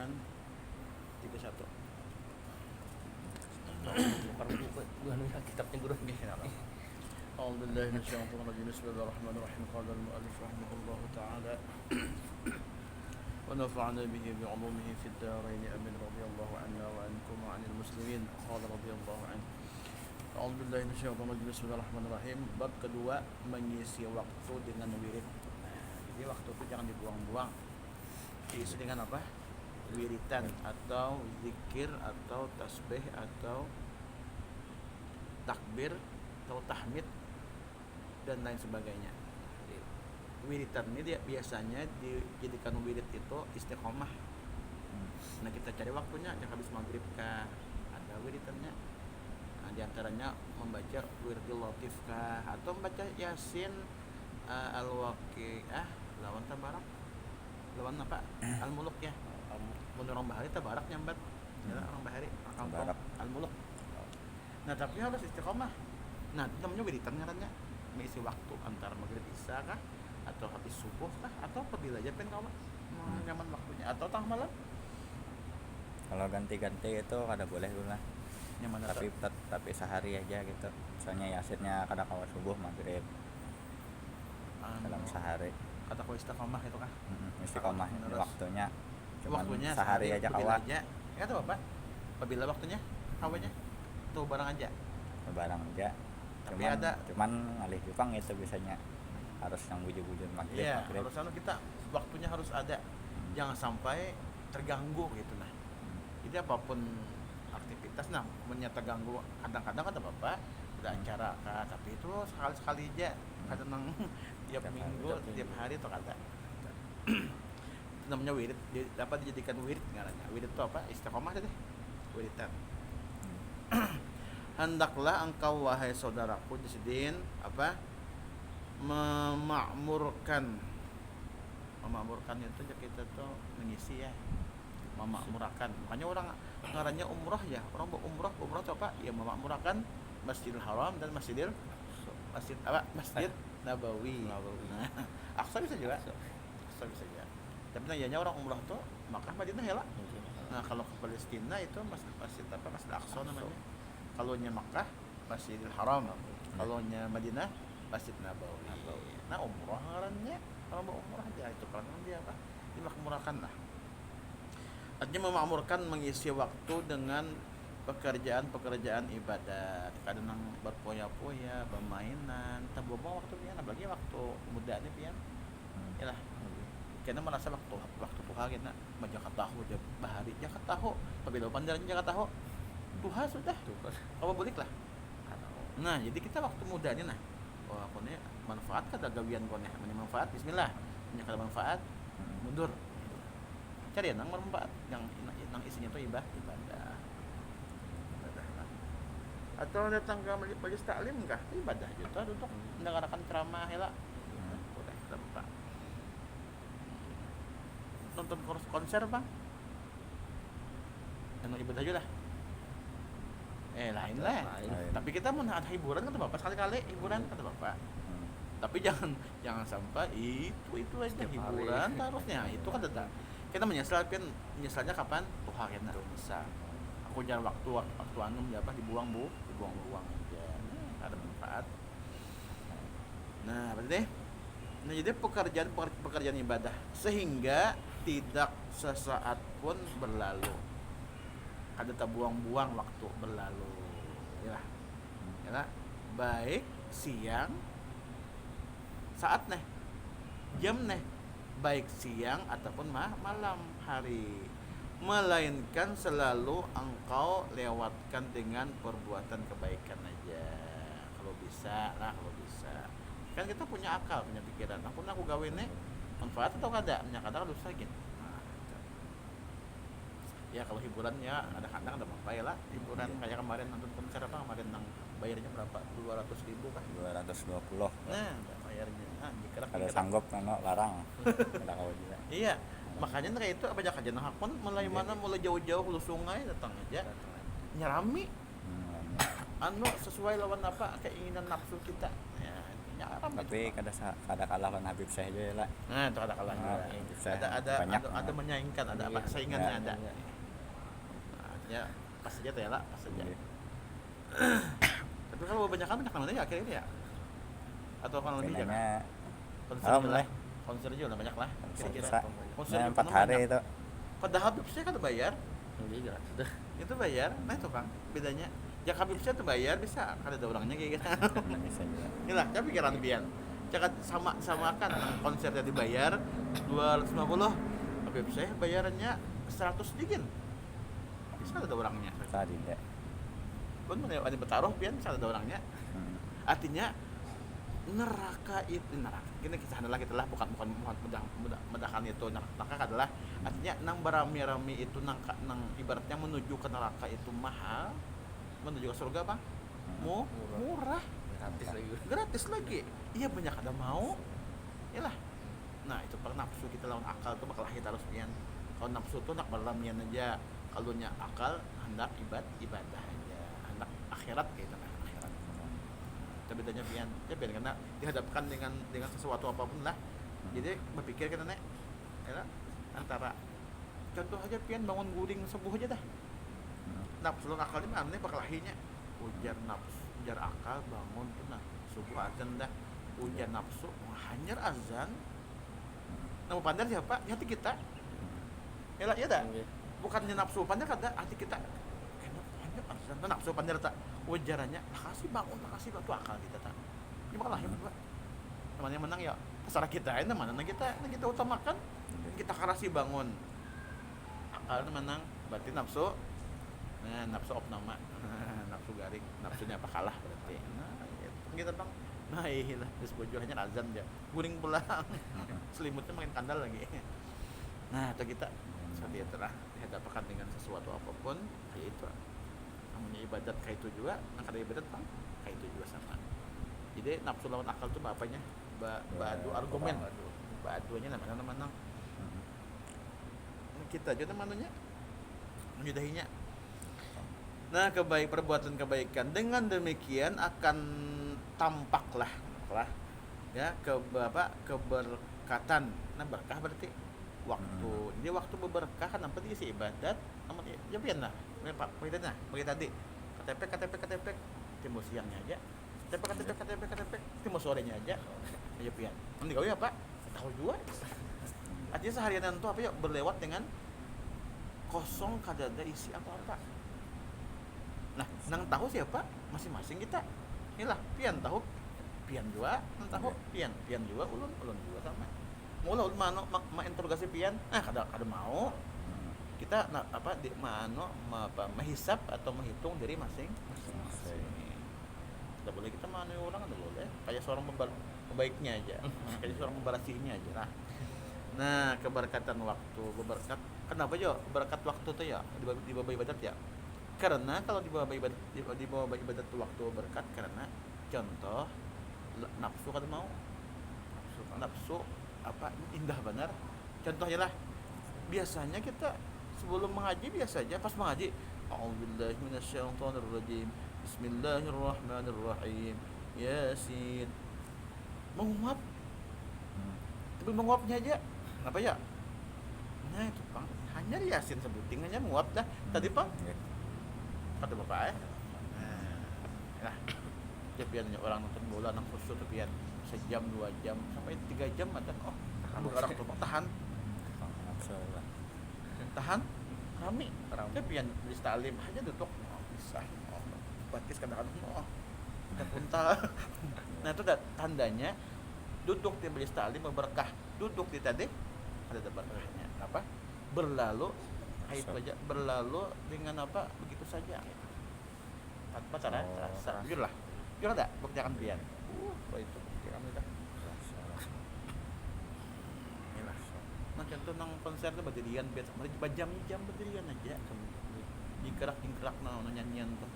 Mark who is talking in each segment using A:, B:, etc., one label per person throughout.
A: Al-Quran 31.
B: Kitabnya guru
A: أعوذ بالله من الشيطان الرجيم بسم الله الرحمن الرحيم قال المؤلف رحمه الله تعالى ونفعنا به بعلومه في الدارين آمين رضي الله عنا وعنكم وعن المسلمين قال رضي الله عنه أعوذ بالله من الشيطان الرجيم بسم الله الرحمن الرحيم bab kedua mengisi waktu dengan wirid. Jadi waktu itu jangan dibuang-buang, diisi dengan apa? Wiritan atau zikir atau tasbih atau takbir atau tahmid dan lain sebagainya. Wiritan ini dia biasanya dijadikan wirid itu istiqomah. Nah kita cari waktunya, jangan habis maghrib kah ada wiritannya. Nah, diantaranya membaca wiridul latif kah atau membaca yasin al-waqi'ah lawan tabarak lawan apa al-muluk ya. Mun orang bahari tabarak nyambat ya orang bahari tabarak al-muluk. Nah tapi harus istiqomah. Nah itu namanya wiritan ngarannya, mengisi waktu antara maghrib isya kah atau habis subuh kah atau apabila aja pengen kawan nyaman waktunya atau tengah malam.
C: Kalau ganti-ganti itu kada boleh dulu lah.
A: Nyaman
C: Tapi sehari aja gitu. Misalnya yasinnya kada kawat subuh maghrib dalam sehari.
A: Kata kau istiqomah itu kah?
C: Istiqomah ini waktunya. Cuman
A: Waktunya
C: sehari aja kawat.
A: Ya tuh Bapak. Apabila waktunya kawannya tuh barang aja.
C: Barang aja.
A: Tapi cuman
C: alih jupang itu biasanya harus yang bujur-bujur maghrib.
A: Iya, harus kita waktunya harus ada. Jangan sampai terganggu gitu nah. Jadi apapun aktivitas nah menyata ganggu kadang-kadang ada Bapak ada acara kah, tapi itu sekali-sekali aja. Kadang tiap minggu, tiap hari atau kada. Itu namanya wirid, dapat dijadikan wirid ngarannya. Wirid itu apa? Istiqomah deh. Wiridan. Hendaklah engkau wahai saudaraku disidin apa? Memakmurkan itu kita tuh mengisi ya. Memakmurkan. Makanya orang ngarannya umrah ya. Orang umrah itu apa? Ya memakmurkan Masjidil Haram dan Masjid Nabawi. Nah, Aqsa bisa juga. Aqsa bisa juga. Tapi nanya orang umrah tuh Makkah Madinah ya lah. Nah kalau ke Palestina itu Masjid Aqsa namanya. Kalau nya Makkah Masjidil Haram. Kalau nya Madinah Masjid Nabawi. Nah umrah ngarannya kalau mau umrah aja itu kan dia apa? Dimakmurkan lah. Artinya memakmurkan mengisi waktu dengan pekerjaan ibadat. Kadang berpoya-poya, bermainan, taboba waktu pian, apalagi waktu muda nih pian. Yalah. Karena merasa waktu puha kita majaka tahu aja bahari jaka tahu. Apabila pandaran jaka tahu. Puha sudah. Apa boleh lah. Nah, jadi kita waktu muda nih nah. Wah, kone manfaat kada gawian kone. Manfaat bismillah. Nya kada manfaat mundur. Cari yang bermanfaat yang isinya itu ibadah. Atau datang ke majelis taklim kah? Ibadah juga untuk mendengarkan ceramah ya lah. Udah tempat. Nonton konser bang? Yang ibadah aja lah. Lain lah. Tapi kita mau ada hiburan kata bapak sekali-kali hiburan kata bapak. Tapi jangan sampai itu aja hiburan harusnya itu kan tetap. Kita menyesalnya kapan? Tuh akhirnya bisa. Aku jangan waktu anu apa dibuang aja. Ada manfaat. Nah, berarti jadi pekerjaan ibadah sehingga tidak sesaat pun berlalu. Ada tak buang-buang waktu berlalu. Ya. Baik siang saat nih. Jam nih. Baik siang ataupun malam hari, melainkan selalu engkau lewatkan dengan perbuatan kebaikan aja kalau bisa kan kita punya akal punya pikiran aku gawe nih manfaat atau kada kadang dosa gitu. Ya kalau hiburannya ada kadang ada apa ya lah hiburan kayak kemarin nonton konser apa kemarin yang bayarnya berapa 200.000 kan
C: 220.
A: Nah bayarnya jika
C: kalau sanggup nano larang kada kau juga.
A: Iya makanya kayak itu apa aja nah hakun mulai mana mulai jauh-jauh hulu sungai datang aja nyerami anu sesuai lawan apa keinginan nafsu kita ya nyaram
C: Tapi
A: gitu, Pak.
C: kada kalah kan Habib Syekh aja ya lah.
A: Nah itu ada kalahnya.
C: Nah, Habib Syekh
A: Ada
C: banyak
A: ada
C: banget.
A: menyaingkan, ada
B: Iya,
A: saingannya
C: ya.
A: ada. Nah, artinya pas saja tuh ya lah, pas saja.
C: Iya.
A: Tapi kalau banyak kan banyak namanya ya akhirnya ya. Atau kalau lebih ya.
C: Pinanya
A: Konser
C: malam
A: juga
C: lah.
A: konser juga udah banyak lah. Kira-kira.
C: bisa.
A: Konser
C: Nah,
A: juga
C: 4
A: pernah
C: hari
A: banyak.
C: itu.
A: Pada Habib Syekh kan bayar,
B: Jadi gratis dah.
A: itu bayar. Nah itu Kang, bedanya. Ya Habib Syekh tuh bayar bisa, kan ada orangnya kayak gitu.
C: Bisa juga.
A: Inilah, tapi pikiran pian. Jangan sama kan konsernya dibayar 250. Habib Syekh bayarannya 100 dingin. Bisa ada orangnya.
C: Tadi deh.
A: Pun mana ada bertaruh pian bisa ada orangnya. Artinya neraka itu neraka. Ini kisah adalah kita lah bukan mudahkan itu neraka adalah artinya nang berami-rami itu nang ibaratnya menuju ke neraka itu mahal, menuju ke surga Bang. Murah. Gratis lagi. Iya banyak ada mau. Iyalah. Nah, itu per nafsu kita lawan akal tuh bakal kita harus pian. Kalau nafsu tuh nak berlamian aja. Kalau nya akal hendak ibadah aja. Hendak akhirat gitu nah, akhirat. Itu bedanya pian. Ya pian karena dihadapkan dengan sesuatu apapun lah. Jadi berpikir kita nek ya antara contoh aja pian bangun guring subuh aja dah. Nafsu lawan akal ini mana bakal akhirnya ujar nafsu, ujar akal bangun tuh nah subuh azan dah. Ujar nafsu hanyar azan. Nama pandar siapa? Di hati kita. Yalah, ya dah. Bukannya nafsu pandar kada hati kita. Hanyar azan. Nah, nafsu pandar tak ujarannya makasih bangun, makasih bantu akal kita tak. Ini bakal lahir juga. Namanya menang ya terserah kita. Ini mana kita utamakan. Kita karasi bangun. Akal menang berarti nafsu. Nah, nafsu opnama. Nafsu garing, nafsunya apa kalah berarti. Nah, gitu Bang. Nah iya lah, terus bojo hanya azan dia guring pulang, selimutnya makin kandal lagi. Nah itu kita seperti itu lah, dihadapkan dengan sesuatu apapun kayak itu namanya ibadat kayak itu juga, nah kada ibadat Bang kayak itu juga sama. Jadi nafsu lawan akal tuh apanya? Badu argumen, baduanya namanya kita juga namanya menyudahinya. Nah perbuatan kebaikan dengan demikian akan tampaklah ya keberkatan. Nah berkah berarti waktu. Jadi waktu berberkah kan apa dia si ibadat amat ya pian lah. Pak poinnya bagi tadi KTP timbul siangnya aja. KTP timbul sorenya aja. Ya pian. Nanti kau ya Pak tahu juga. Artinya seharian itu apa ya berlewat dengan kosong kada ada isi apa-apa. Nah, nang tahu siapa masing-masing kita. Inilah pian tahu, pian juga, nang tahu pian juga, ulun juga sama. Mau lah mano interogasi pian, kada mau. Kita menghisap atau menghitung diri masing-masing. Tidak boleh kita mano orang, tidak boleh. Kayak seorang pembaiknya aja, kayak seorang pembarasinya aja lah. Nah, keberkatan waktu, kenapa ya berkat waktu tuh ya di bawah ibadat ya? Karena kalau di bawah ibadat itu waktu berkat karena contoh nafsu kan mau nafsu apa indah benar contohnya lah biasanya kita sebelum mengaji biasa aja pas mengaji a'udzubillahi minasyaitonirrajim bismillahirrahmanirrahim yasin menguap tapi menguapnya aja kenapa ya nah itu Bang hanya yasin sebuting hanya menguap dah tadi Bang kata bapak nah ya piannya orang nonton bola nang khusyuk pian sejam 2 jam sampai 3 jam ada orang tuh tahan rame ya pian di talim aja duduk bisa batis kadang-kadang udah puntal nah itu tandanya duduk di majelis taklim berberkah duduk di tadi ada berkahnya apa berlalu itu aja berlalu dengan apa begitu saja tanpa terasa jujur ada bukti akan pian itu bukti kami dah inilah nah contoh nang konser tuh berdirian biasa jam berdirian aja dikerak nyanyian tuh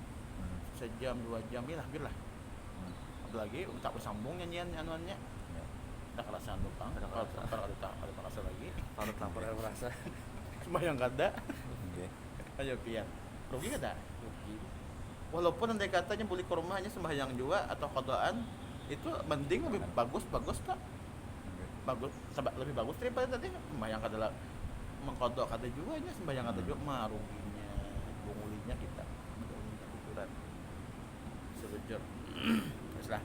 A: sejam 2 jam lah apalagi tak bersambung nyanyian anuannya ada kerasaan lupang ada merasa lagi
B: Kalau lapor ada merasa
A: cuma yang kada ayo pian rugi kada rugi walaupun andai katanya boleh ke rumahnya sembahyang juga atau qadaan Itu mending lebih bagus tak bagus lebih bagus daripada tadi sembahyang adalah mengkodok kata juga nya sembahyang kata juga mah ruginya bungulinya kita bungulinya kuburan sebujur lah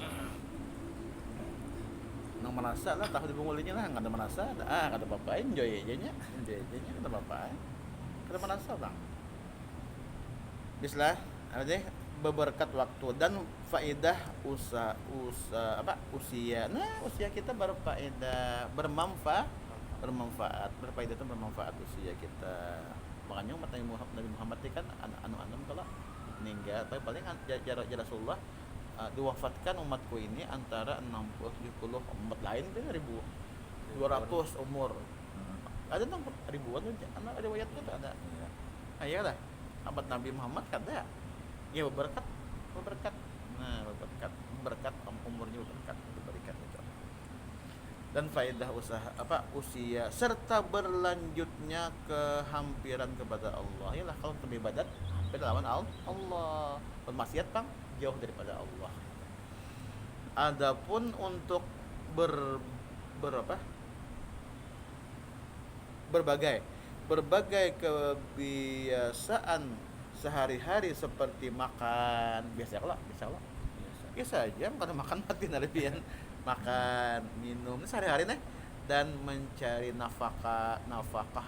A: nang merasa lah tahu di bungulinya lah nggak ada merasa nggak ada apa-apa enjoy aja nya nggak ada apa-apa kada merasa bang bislah ada deh beberkat waktu dan faedah usia usia kita berfaedah bermanfaat berfaedah itu bermanfaat usia kita makanya umat Nabi Muhammad itu kan anu kalau meninggal tapi paling jarak Rasulullah diwafatkan umatku ini antara 60-70 umat lain itu 1200 umur ada 6 ribuan anak riwayatnya tuh ada ya lah abad Nabi Muhammad kada ya berkat umurnya berkat diberikan itu dan faedah usia serta berlanjutnya kehampiran kepada Allah ialah kalau beribadat hampir lawan Allah bermaksiat bang jauh daripada Allah adapun untuk berbagai kebiasaan sehari-hari seperti makan biasa aja karena makan mati nalebian makan minum sehari-hari nih dan mencari nafkah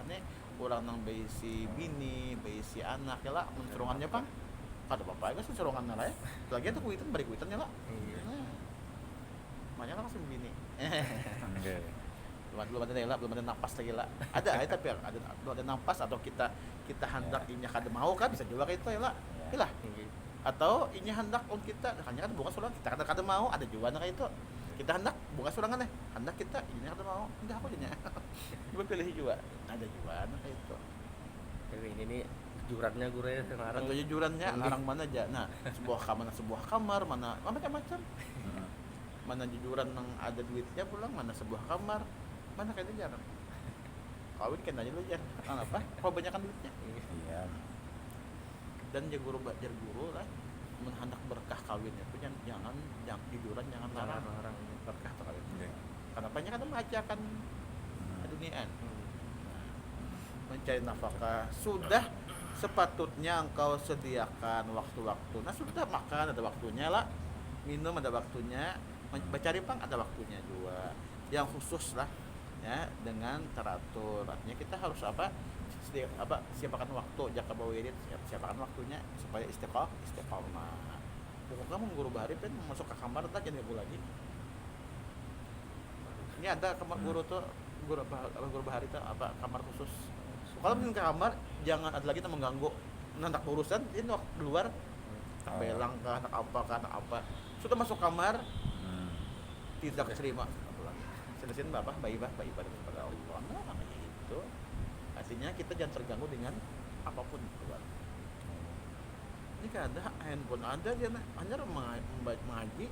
A: nih orang nang beisi bini beisi anak ya lah mensurungannya bang kada apa-apa aja surungan lah ya lagi itu kuitan bari kuitan ya lah makanya langsung bini belum ada napas lagi lah ada tapi belum ada napas atau kita hendak inya kada mau kan bisa juga kayak itu ya lah atau inya hendak kita hanya kan bunga sulang kita kada mau ada juga kayak itu kita hendak bunga sulangan hendak kita inya kada mau enggak aku inya coba pilih juga ada juga kayak itu
B: ini nih jurannya gue sekarang
A: atau jurannya arang mana aja sebuah kamar mana macam-macam mana jujuran yang ada duitnya pulang mana sebuah kamar mana kayaknya jarang kawin kan aja lu jarang apa kalau banyakan duitnya
C: iya
A: dan guru lah hendak berkah kawinnya itu jangan jujuran jangan larang berkah kawin kenapa nya kan mengajakan keduniaan mencari nafkah sudah sepatutnya engkau sediakan waktu-waktu sudah makan ada waktunya lah minum ada waktunya mencari pang ada waktunya juga yang khusus lah ya dengan teratur artinya kita harus siapkan waktu jaka bawirid siapkan waktunya supaya istiqomah pokoknya mau guru bahari pen masuk ke kamar tak jangan guru lagi ini ada kamar guru tuh guru bahari itu kamar khusus kalau ke kamar jangan ada lagi yang mengganggu nandak urusan ini waktu keluar belang kah anak apa sudah masuk kamar tidak terima selesin bayi daripada Allah namanya itu artinya kita jangan terganggu dengan apapun keluar ini kan ada handphone ada dia hanya mengaji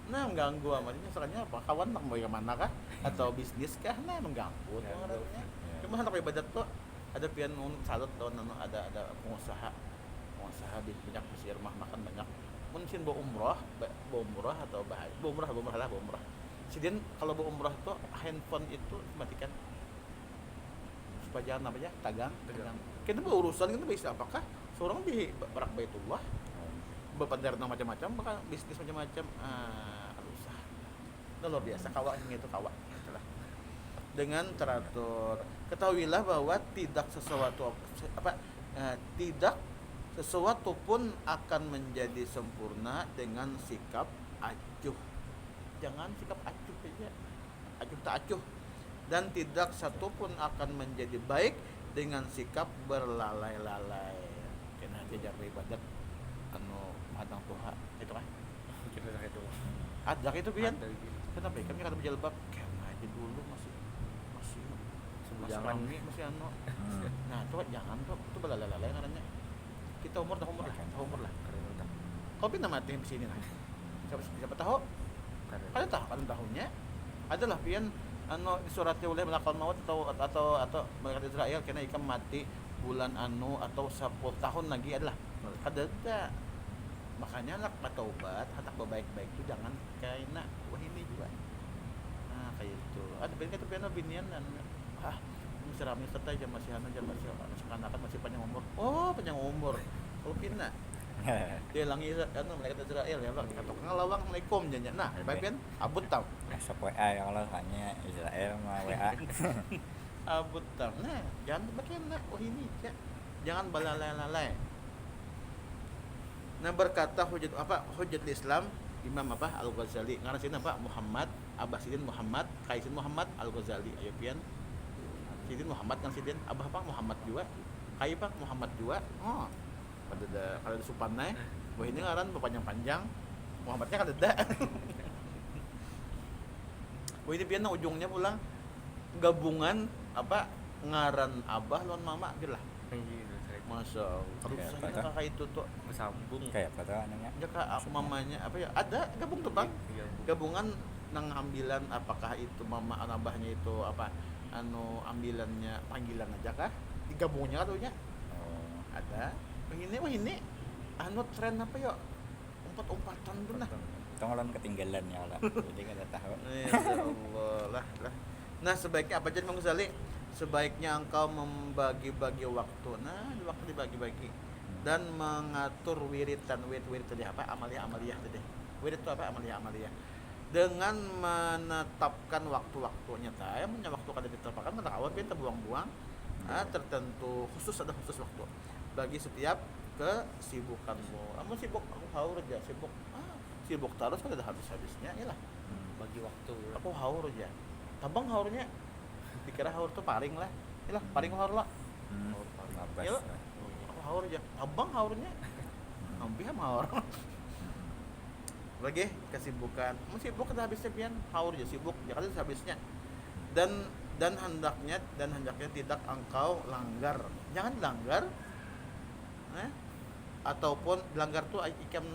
A: mengganggu amalnya soalnya apa kawan nak mau kemana kah atau bisnis kah mengganggu tuh ngarannya cuma hendak ibadat tuh ada pian salut tuh ada pengusaha banyak di rumah makan banyak mungkin bawa umroh atau bawa umroh sidin kalau bawa umroh itu handphone itu matikan supaya jangan tagang kita berurusan kita bisa apakah seorang di barak Baitullah berpandar macam-macam maka bisnis macam-macam rusak luar biasa kawak itulah dengan teratur ketahuilah bahwa tidak sesuatu pun akan menjadi sempurna dengan sikap acuh jangan sikap acuh saja acuh tak acuh dan tidak satu pun akan menjadi baik dengan sikap berlalai-lalai kena dia ibadat madang Tuhan itu kan ada itu pian kenapa kami kada berjilbab kena aja dulu masih
B: jangan
A: masih nah itu jangan tuh itu berlalai-lalai ngarannya kita umur lah kau pernah mati di sini lah siapa tahu ada tahunnya adalah pian disurati oleh malakal maut atau malaikat Israel kena ikam mati bulan atau 10 tahun lagi adalah kada makanya anak pataubat hendak baik-baik itu jangan kaina wah ini juga nah kayak itu ada ben itu piano binian dan masih rame serta aja masih anak-anak masih panjang umur panjang umur kalau pina dia langi kan malaikat Israel ya Pak kata ngalawang Assalamualaikum jangan nah baik kan abut tau
C: Besok WA ya Allah hanya Israel sama WA.
A: abut tau nah jangan bagaimana wah ini ya jangan balalai-lalai. Nah berkata hujjatul Islam Imam Al-Ghazali ngarasin Muhammad Sidin Muhammad Kaisin Muhammad Al-Ghazali ayo pian Sidin Muhammad kan Sidin Abah Muhammad juga Kai Muhammad juga pada kalau ada supannya wah ini ngaran panjang-panjang Muhammadnya kan ada wah ini pian ujungnya pulang gabungan ngaran Abah lawan Mama gitu lah. Masa kalau saya kakak itu tuh
B: bersambung
C: Kayak apa tuh namanya?
A: jaka mamanya ada gabung tuh Bang. Gabungan nang ambilan apakah itu mama abahnya itu ambilannya panggilan aja kah? Digabungnya katunya.
C: Oh,
A: Ada. Wah ini tren ya? Umpat-umpatan tuh nah.
C: tongolon ketinggalan ya Allah. Jadi kada tahu.
A: Ya Allah lah. Nah, sebaiknya apa jadi Bang Ghazali? Sebaiknya engkau membagi-bagi waktu. Nah, waktu dibagi-bagi dan mengatur wirid tadi amaliyah tadi. Wirid itu amaliyah. Dengan menetapkan waktu-waktunya tah. Punya waktu kada ditetapkan kada awal kita buang-buang. Tertentu ada khusus waktu bagi setiap kesibukanmu. Kamu sibuk, aku haur aja sibuk. Sibuk terus kan ada habis-habisnya iyalah.
B: bagi waktu.
A: Aku haur aja. Tabang haurnya dikira haur tuh paring lah. Iyalah, paring haur lah.
C: Labas.
A: Iya, aku haur aja. Abang haurnya. Hampir haur. Lagi kesibukan. Mau sibuk kada habisnya pian haur aja sibuk. Ya kada habisnya. Dan hendaknya tidak engkau langgar. Jangan langgar. Ataupun langgar tuh ikam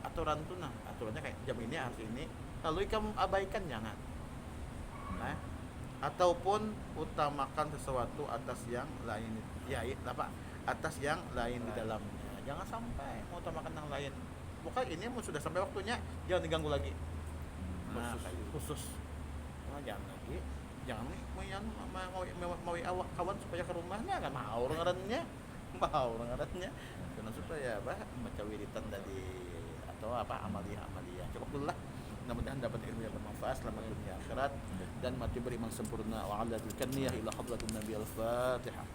A: aturan tuh aturannya kayak jam ini harus ini. Lalu ikam abaikan jangan. Ataupun utamakan sesuatu atas yang lain atas yang lain di dalamnya jangan sampai utamakan yang lain bukan ini sudah sampai waktunya jangan diganggu lagi khusus jangan lagi jangan mau kawan supaya ke rumahnya kan mau ngarannya karena supaya baca wiritan dari atau amaliyah coba dulu lah. Mudah-mudahan dapat ilmu yang bermanfaat selamat dunia akhirat dan mati beriman sempurna wa ala dzikrihi ila hadratin nabi al-fatihah.